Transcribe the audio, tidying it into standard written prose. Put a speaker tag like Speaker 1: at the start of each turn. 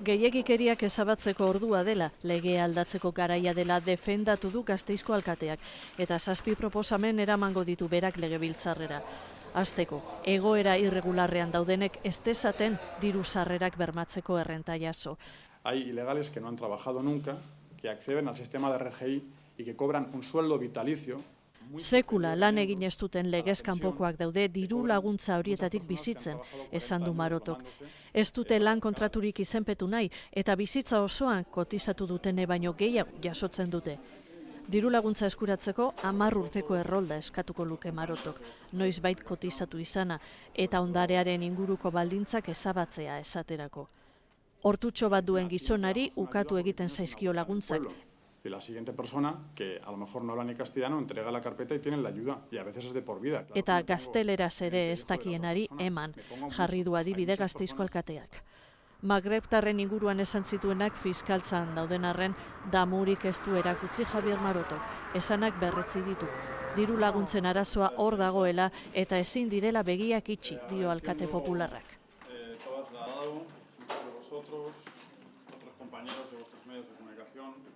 Speaker 1: Gehiegikeriak ezabatzeko ordua dela, legea aldatzeko garaia dela defendatu du Gasteizko alkateak, eta 7 proposamen eramango ditu berak legebiltzarrera. Hasteko, egoera irregularrean daudenek ez dezaten diru sarrerak bermatzeko errenta jaso.
Speaker 2: Hay ilegales que no han trabajado nunca, que acceden al sistema de RGI y que cobran un sueldo vitalicio.
Speaker 1: Sekula lan egin ez duten legez kanpokoak daude diru laguntza horietatik bizitzen, esan du Marotok. Ez dute lan kontraturik izenpetu nahi eta bizitza osoan kotizatu dutene baino gehiago jasotzen dute. Diru laguntza eskuratzeko 10 urteko errolda eskatuko luke Marotok, noizbait kotizatu izana eta ondarearen inguruko baldintzak ezabatzea esaterako. Hortutxo bat duen gizonari ukatu egiten zaizkio laguntzak.
Speaker 2: Y la siguiente persona, que a lo mejor no habla ni castellano, entrega la carpeta y tienen la ayuda. Y a veces es de por vida. Claro,
Speaker 1: eta gazteleraz ere ez dakienari eman, jarri du adibide Gasteizko alkateak. Magrebtarren inguruan esan zituenak fiskaltzan dauden arren damurik ez du erakutsi Javier Marotok, esanak berretzi ditu. Diru laguntzen arazoa hor dagoela eta ezin direla begiak itxi, dio alkate popularrak.
Speaker 2: Todo trasladado, vosotros, otros compañeros de vuestros medios de comunicación.